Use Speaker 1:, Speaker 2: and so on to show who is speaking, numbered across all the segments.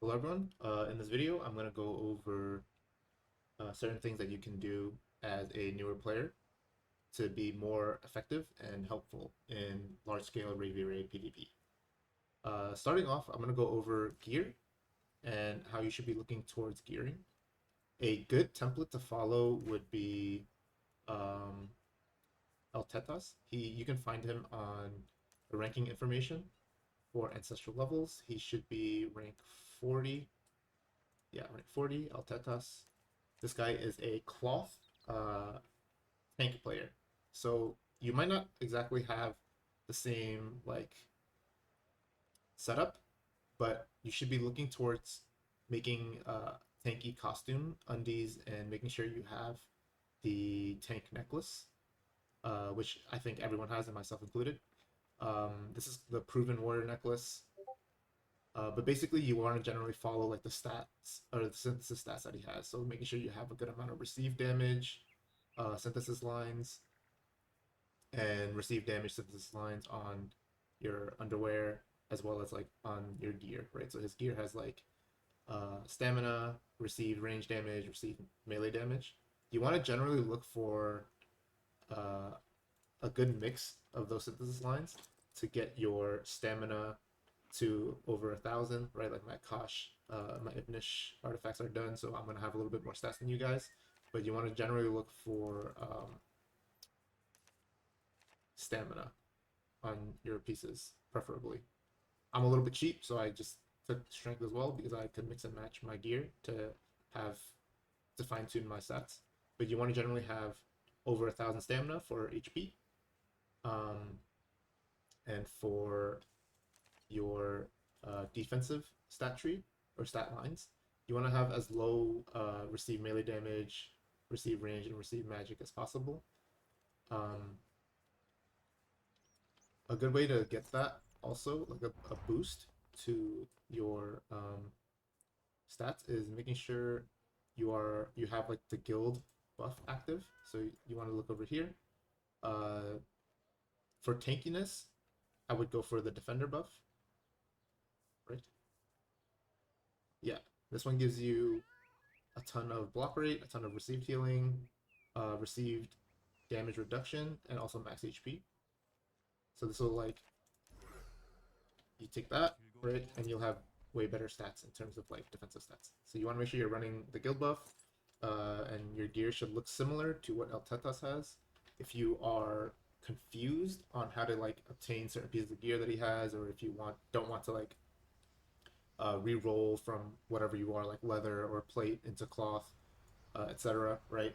Speaker 1: Hello everyone. In this video, I'm going to go over certain things that you can do as a newer player to be more effective and helpful in large-scale raid v raid PvP. Starting off, I'm going to go over gear and how you should be looking towards gearing. A good template to follow would be um, El Tetas. You can find him on the ranking information for ancestral levels. He should be rank 40. Yeah, rank 40, El Tetas. This guy is a cloth uh, tank player. So you might not exactly have the same like setup, but you should be looking towards making tanky costume undies and making sure you have the tank necklace, which I think everyone has, and myself included. This is the proven warrior necklace. But basically, you want to generally follow like the stats or the synthesis stats that he has. So making sure you have a good amount of received damage, synthesis lines, and receive damage synthesis lines on your underwear as well as like on your gear, right? So his gear has like stamina, receive range damage, receive melee damage. You want to generally look for uh, a good mix of those synthesis lines to get your stamina to over 1,000, right? Like my Kosh, my Ibnish artifacts are done, so I'm gonna have a little bit more stats than you guys. But you want to generally look for stamina on your pieces, preferably. I'm a little bit cheap, so I just took strength as well because I could mix and match my gear to have to fine tune my stats. But you want to generally have over 1,000 stamina for HP, um, and for your defensive stat tree or stat lines, you want to have as low receive melee damage, receive range, and receive magic as possible. Um, a good way to get that also, like a boost to your stats, is making sure you have like the guild buff active. So you want to look over here. For tankiness, I would go for the defender buff, right? Yeah, this one gives you a ton of block rate, a ton of received healing, received damage reduction, and also max HP. So this will like you take that, right, and you'll have way better stats in terms of like defensive stats. So you want to make sure you're running the guild buff, and your gear should look similar to what El Tetas has. If you are confused on how to like obtain certain pieces of gear that he has, or if you don't want to like re-roll from whatever you are, like leather or plate into cloth, etc., right?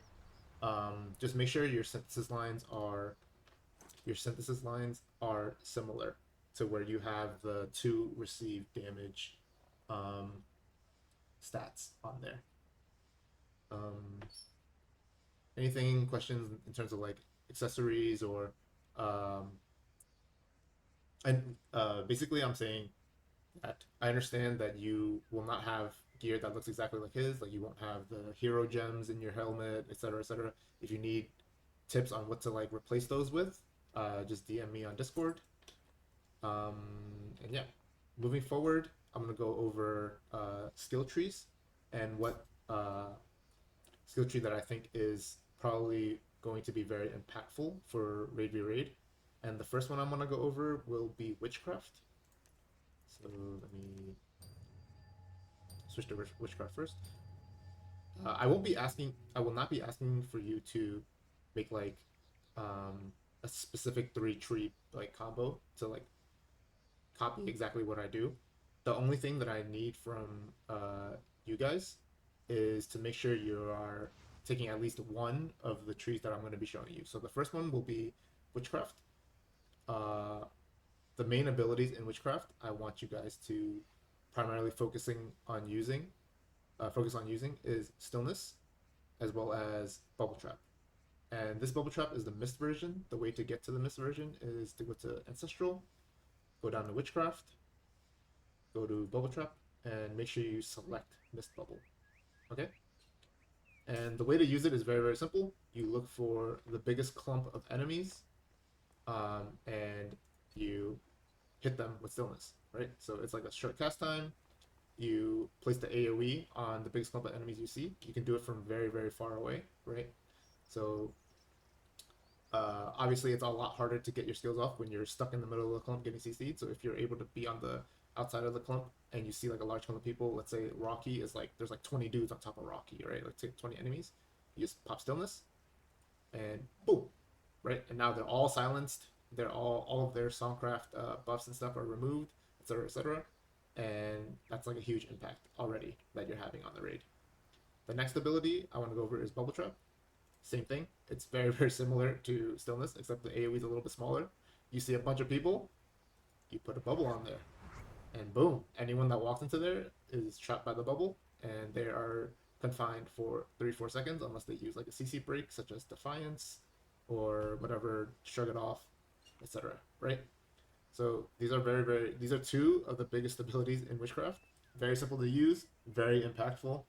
Speaker 1: Just make sure your synthesis lines are similar to where you have the two received damage um, stats on there. Um, Anything questions in terms of like accessories or um, and basically I'm saying that I understand that you will not have gear that looks exactly like his, like you won't have the hero gems in your helmet, etc., etc. If you need tips on what to like replace those with, just DM me on Discord. Um, and yeah, moving forward, I'm gonna go over skill trees and what skill tree that I think is probably going to be very impactful for Raid v Raid. And the first one I'm gonna go over will be Witchcraft. So let me switch to Witchcraft first. I will not be asking for you to make like a specific three tree like combo to like copy exactly what I do. The only thing that I need from you guys is to make sure you are taking at least one of the trees that I'm going to be showing you. So the first one will be Witchcraft. Uh, the main abilities in Witchcraft, I want you guys to primarily focus on using is Stillness as well as Bubble Trap. And this Bubble Trap is the Mist version. The way to get to the Mist version is to go to Ancestral, go down to Witchcraft, go to Bubble Trap, and make sure you select Mist Bubble. Okay? And the way to use it is very, very simple. You look for the biggest clump of enemies, and you hit them with Stillness, right? So it's like a short cast time. you place the AoE on the biggest clump of enemies you see. You can do it from very, very far away, right? So obviously, it's a lot harder to get your skills off when you're stuck in the middle of the clump getting CC'd. So if you're able to be on the outside of the clump and you see like a large clump of people, let's say Rocky is like there's like 20 dudes on top of Rocky, right? Like 20 enemies. You just pop stillness and boom, right? And now they're all silenced. They're all of their songcraft buffs and stuff are removed, etc., etc. And that's like a huge impact already that you're having on the raid. The next ability I want to go over is Bubble Trap. Same thing. It's very, very similar to Stillness, except the AoE is a little bit smaller. You see a bunch of people, you put a bubble on there, and boom, anyone that walks into there is trapped by the bubble, and they are confined for 3-4 seconds unless they use like a CC break, such as Defiance or whatever, Shrug It Off, etc. Right? So these are two of the biggest abilities in Witchcraft. Very simple to use, very impactful.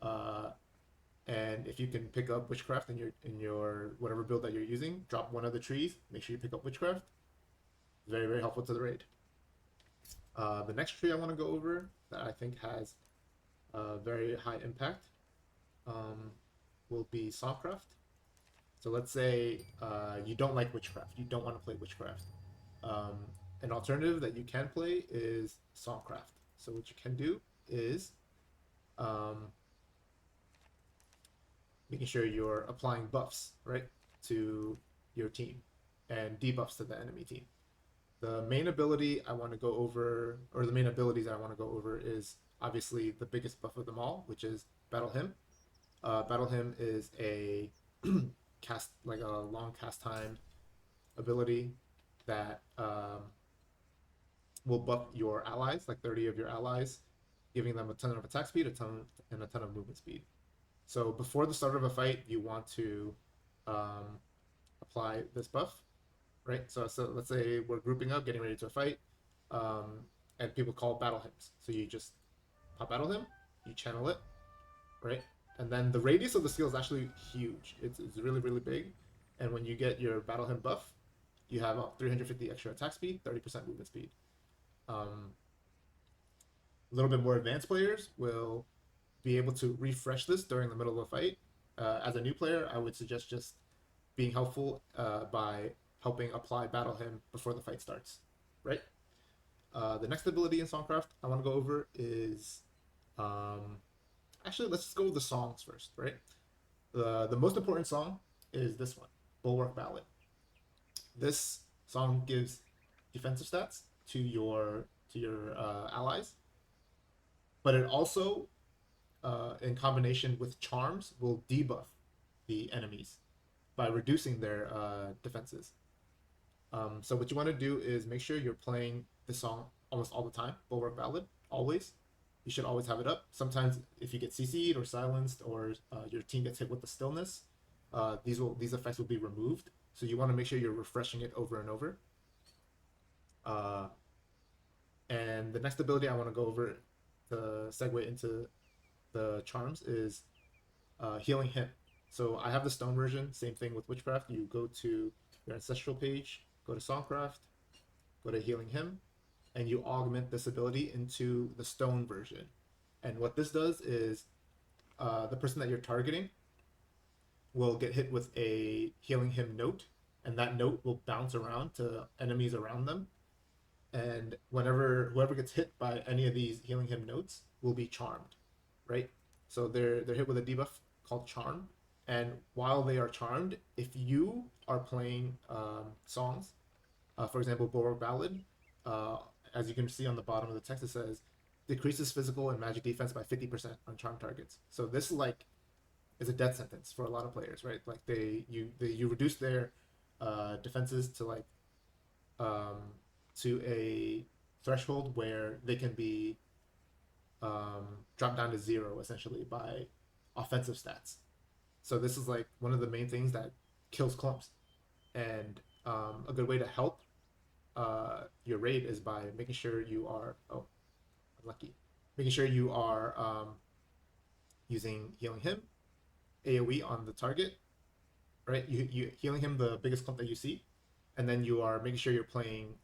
Speaker 1: Uh, and if you can pick up Witchcraft in your whatever build that you're using, drop one of the trees. Make sure you pick up Witchcraft. Very, very helpful to the raid. The next tree I want to go over that I think has a very high impact will be Songcraft. So let's say you don't like Witchcraft. You don't want to play Witchcraft. An alternative that you can play is Songcraft. So what you can do is making sure you're applying buffs, right, to your team and debuffs to the enemy team. The main ability I want to go over, or the main abilities I want to go over, is obviously the biggest buff of them all, which is Battle Hymn. Battle Hymn is a cast, like a long cast time ability that will buff your allies, like 30 of your allies, giving them a ton of attack speed, a ton of movement speed. So before the start of a fight, you want to apply this buff, right? So let's say we're grouping up, getting ready to a fight, and people call battle hymns. So you just pop battle hymn, you channel it, right? And then the radius of the skill is actually huge. It's really, really big. And when you get your battle hymn buff, you have 350 extra attack speed, 30% movement speed. A little bit more advanced players will be able to refresh this during the middle of a fight. As a new player, I would suggest just being helpful by helping apply Battle Hymn before the fight starts, right? The next ability in Songcraft I want to go over is, actually, let's just go with the songs first, right? The most important song is this one, Bulwark Ballad. This song gives defensive stats to your allies, but it also in combination with charms, will debuff the enemies by reducing their defenses. So what you want to do is make sure you're playing the song almost all the time, Bulwark Ballad, always. You should always have it up. Sometimes if you get CC'd or silenced or your team gets hit with the stillness, these effects will be removed. So you want to make sure you're refreshing it over and over. And the next ability I want to go over to segue into the charms is Healing Hymn. So I have the stone version, same thing with Witchcraft. You go to your ancestral page, go to Songcraft, go to Healing Hymn, and you augment this ability into the stone version. And what this does is the person that you're targeting will get hit with a Healing Hymn note, and that note will bounce around to enemies around them. And whoever gets hit by any of these Healing Hymn notes will be charmed, right? So they're hit with a debuff called Charm, and while they are charmed, if you are playing songs, for example, Bulwark Ballad, as you can see on the bottom of the text, it says decreases physical and magic defense by 50% on charm targets. So this is a death sentence for a lot of players, right? Like you reduce their defenses to to a threshold where they can be dropped down to 0 essentially by offensive stats. So this is like one of the main things that kills clumps, and a good way to help your raid is by making sure you are unlucky, making sure you are using Healing Hymn, AoE on the target, right? You Healing Hymn the biggest clump that you see, and then you are making sure you're playing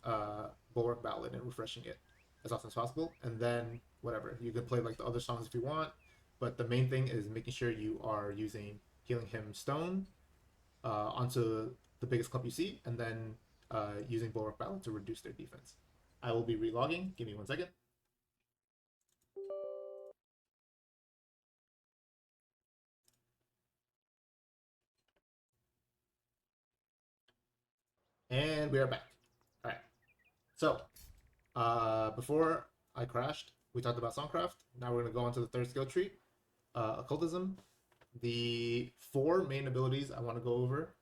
Speaker 1: Bulwark Ballad and refreshing it as often as possible, and then whatever, you can play like the other songs if you want, but the main thing is making sure you are using Healing Hymn Stone onto the biggest clump you see, and then using Bulwark Battle to reduce their defense. I will be relogging. Give me 1 second. And we are back. All right. So before I crashed, we talked about Songcraft. Now we're going to go on to the third skill tree, Occultism. The 4 main abilities I want to go over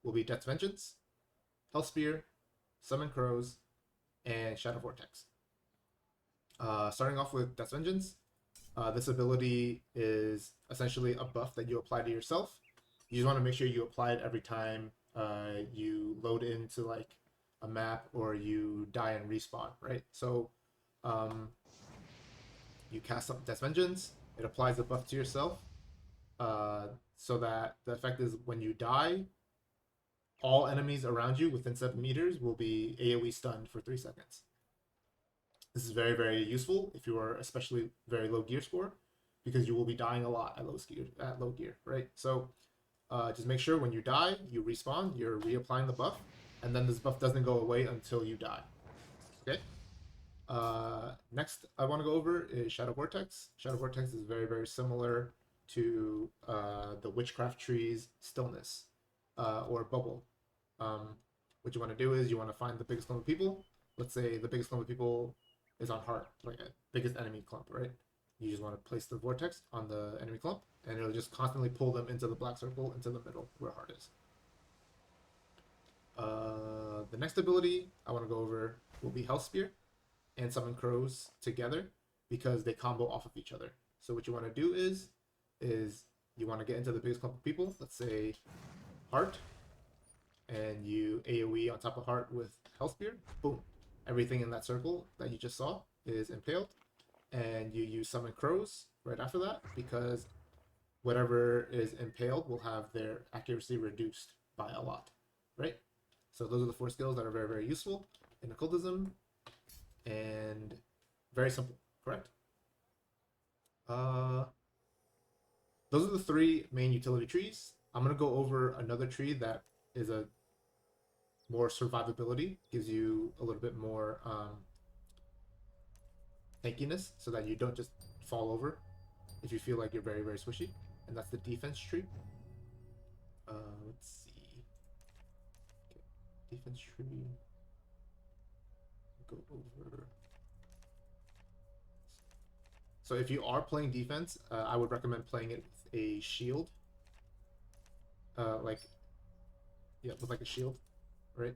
Speaker 1: will be Death's Vengeance, Hell Spear, Summon Crows, and Shadow Vortex. Starting off with Death's Vengeance, this ability is essentially a buff that you apply to yourself. You just want to make sure you apply it every time you load into like a map or you die and respawn, right? So you cast up Death's Vengeance, it applies the buff to yourself, so that the effect is when you die, all enemies around you within 7 meters will be AoE stunned for 3 seconds. This is very, very useful if you are especially very low gear score, because you will be dying a lot at low gear, right? So just make sure when you die, you respawn, you're reapplying the buff, and then this buff doesn't go away until you die. Okay? Next I want to go over is Shadow Vortex. Shadow Vortex is very, very similar to the Witchcraft Tree's Stillness or Bubble. What you want to do is you want to find the biggest clump of people. Let's say the biggest clump of people is on Heart, like a biggest enemy clump, right? You just want to place the Vortex on the enemy clump, and it'll just constantly pull them into the black circle, into the middle, where Heart is. The next ability I want to go over will be Hell Spear and Summon Crows together, because they combo off of each other. So what you want to do is you want to get into the biggest clump of people, let's say Heart, and you AoE on top of Heart with Hell Spear, boom. Everything in that circle that you just saw is impaled, and you use Summon Crows right after that, because whatever is impaled will have their accuracy reduced by a lot, right? So those are the 4 skills that are very, very useful in Occultism, and very simple, correct? Those are the 3 main utility trees. I'm going to go over another tree that is a more survivability, gives you a little bit more tankiness, so that you don't just fall over if you feel like you're very, very squishy, and that's the defense tree. Let's see. Okay. Defense tree. Go over. So if you are playing defense, I would recommend playing it with a shield. With like a shield, right?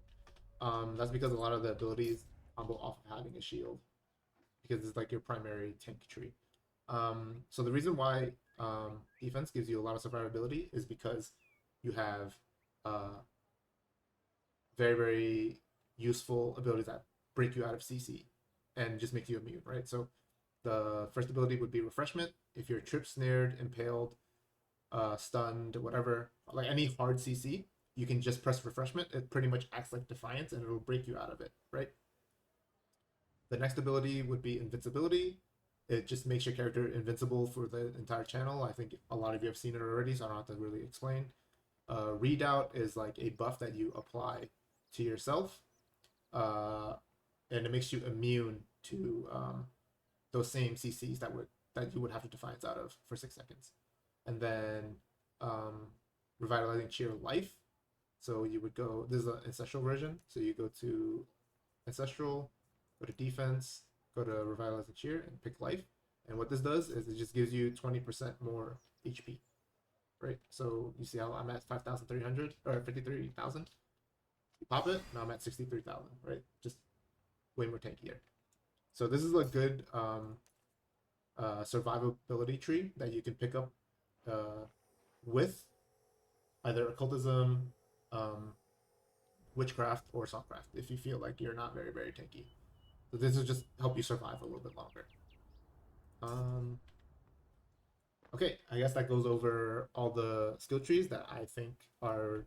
Speaker 1: That's because a lot of the abilities combo off of having a shield, because it's like your primary tank tree. So the reason why defense gives you a lot of survivability is because you have very, very useful abilities that break you out of CC and just make you immune, right? So the first ability would be Refreshment. If you're tripped, snared, impaled, stunned, whatever, like any hard CC, you can just press Refreshment. It pretty much acts like Defiance, and it'll break you out of it, right? The next ability would be Invincibility. It just makes your character invincible for the entire channel. I think a lot of you have seen it already, so I don't have to really explain. Redoubt is like a buff that you apply to yourself, and it makes you immune to those same CCs that you would have to Defiance out of for 6 seconds. And then Revitalizing Cheer Life. So you would go, this is an Ancestral version, so you go to Ancestral, go to Defense, go to Revitalizing Cheer, and pick Life. And what this does is it just gives you 20% more HP, right? So you see how I'm at 5,300 or 53,000. You pop it, now I'm at 63,000, right? Just way more tankier. So this is a good survivability tree that you can pick up with either Occultism, Witchcraft, or Songcraft if you feel like you're not very, very tanky. So this will just help you survive a little bit longer. Okay, I guess that goes over all the skill trees that I think are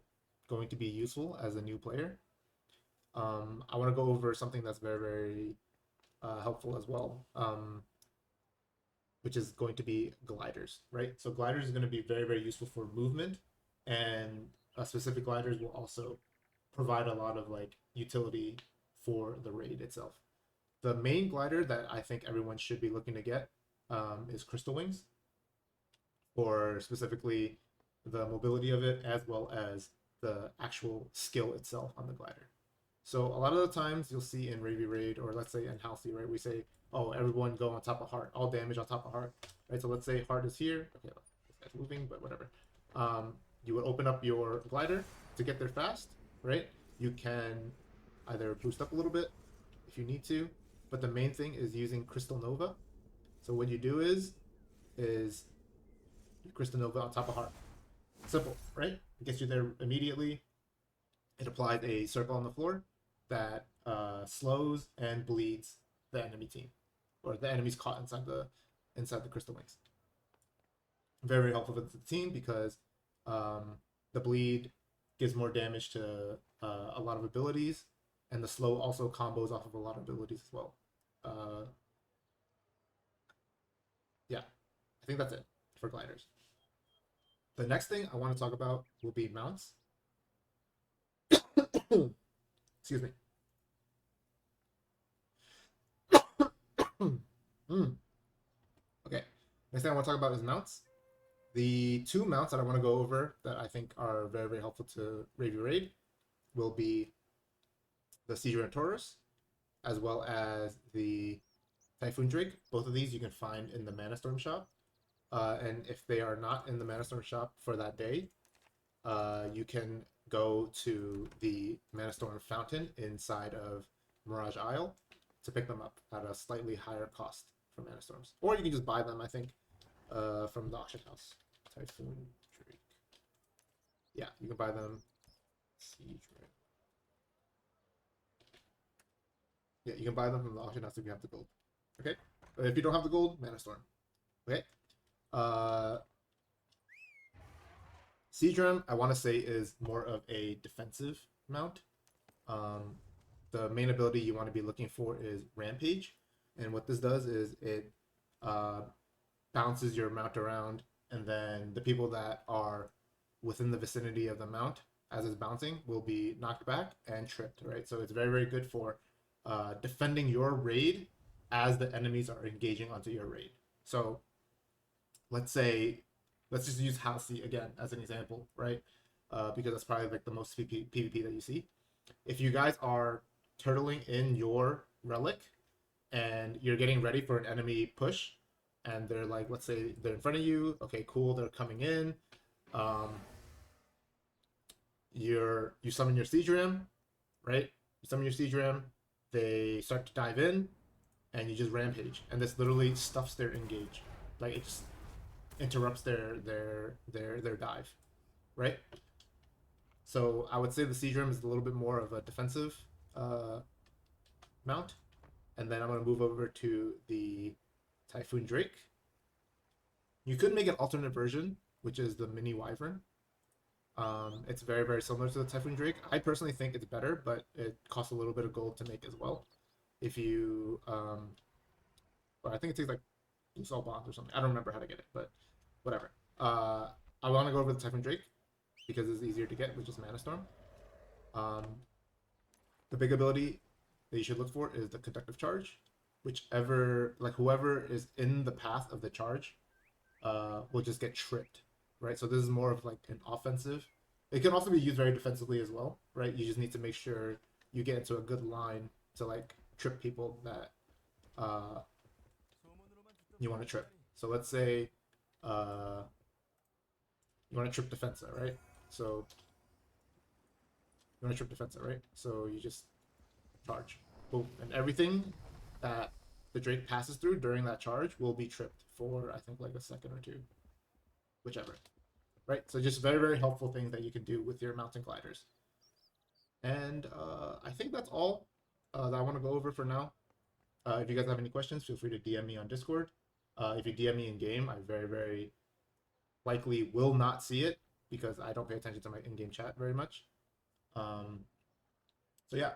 Speaker 1: going to be useful as a new player. I want to go over something that's very, very helpful as well, which is going to be gliders, right? So gliders is going to be very, very useful for movement, and specific gliders will also provide a lot of like utility for the raid itself. The main glider that I think everyone should be looking to get is Crystal Wings, for specifically the mobility of it as well as the actual skill itself on the glider. So a lot of the times you'll see in Ravy Raid, or let's say in Halcyon, right, we say, oh, everyone go on top of Heart, all damage on top of Heart, right? So let's say Heart is here. Okay, this guy's moving, but whatever. You would open up your glider to get there fast, right? You can either boost up a little bit if you need to, but the main thing is using Crystal Nova. So what you do is Crystal Nova on top of Heart. Simple, right? It gets you there immediately. It applies a circle on the floor that slows and bleeds the enemy team, or the enemy's caught inside the Crystal Wings. Very helpful for the team because the bleed gives more damage to a lot of abilities, and the slow also combos off of a lot of abilities as well. Yeah, I think that's it for gliders. The next thing I want to talk about will be mounts. Excuse me. Okay, next thing I want to talk about is mounts. The two mounts that I want to go over that I think are very, very helpful to Ravy Raid will be the Seizure and Taurus, as well as the Typhoon Drake. Both of these you can find in the Mana Storm shop. And if they are not in the Mana Storm shop for that day, you can go to the Mana Storm Fountain inside of Mirage Isle to pick them up at a slightly higher cost for Mana Storms. Or you can just buy them, I think, from the auction house. Typhoon Drake. Yeah, you can buy them. Yeah, you can buy them from the auction house if you have the gold. Okay? But if you don't have the gold, Mana Storm. Okay? Seadram, I want to say, is more of a defensive mount. The main ability you want to be looking for is Rampage. And what this does is it bounces your mount around, and then the people that are within the vicinity of the mount as it's bouncing will be knocked back and tripped, right? So it's very, very good for defending your raid as the enemies are engaging onto your raid. So let's just use Halsey again as an example, right? Because that's probably like the most PvP that you see. If you guys are turtling in your relic and you're getting ready for an enemy push, and they're like, let's say they're in front of you, okay, cool, they're coming in. You summon your Siege Ram, right? You summon your Siege Ram, they start to dive in, and you just Rampage, and this literally stuffs their engage. Like, it just interrupts their dive, right? So I would say the Siege Ram is a little bit more of a defensive mount. And then I'm going to move over to the Typhoon Drake. You could make an alternate version, which is the Mini Wyvern. It's very, very similar to the Typhoon Drake. I personally think it's better, but it costs a little bit of gold to make as well. If you, or I think it takes like Blue Soul Bonds or something. I don't remember how to get it, but whatever. I want to go over the Typhoon Drake because it's easier to get, which is Mana Storm. The big ability that you should look for is the Conductive Charge. Whoever is in the path of the charge will just get tripped, right? So this is more of like an offensive. It can also be used very defensively as well, right? You just need to make sure you get into a good line to like trip people that you want to trip. So let's say you want to trip Defensa, right? So you want to trip Defensa, right? So you just charge. Boom. And everything that the Drake passes through during that charge will be tripped for, I think, like a second or two. Whichever. Right? So just very, very helpful things that you can do with your mountain gliders. And I think that's all that I want to go over for now. If you guys have any questions, feel free to DM me on Discord. If you DM me in game, I very, very likely will not see it because I don't pay attention to my in-game chat very much. So yeah,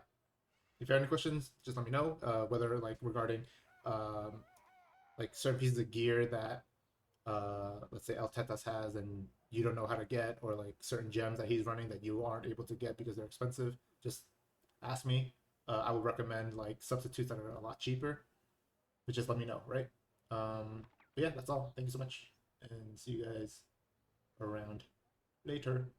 Speaker 1: if you have any questions, just let me know. Whether like regarding um, like certain pieces of gear that let's say El Tetas has and you don't know how to get, or like certain gems that he's running that you aren't able to get because they're expensive, just ask me. I would recommend like substitutes that are a lot cheaper, but just let me know, right? But yeah, that's all. Thank you so much, and see you guys around later.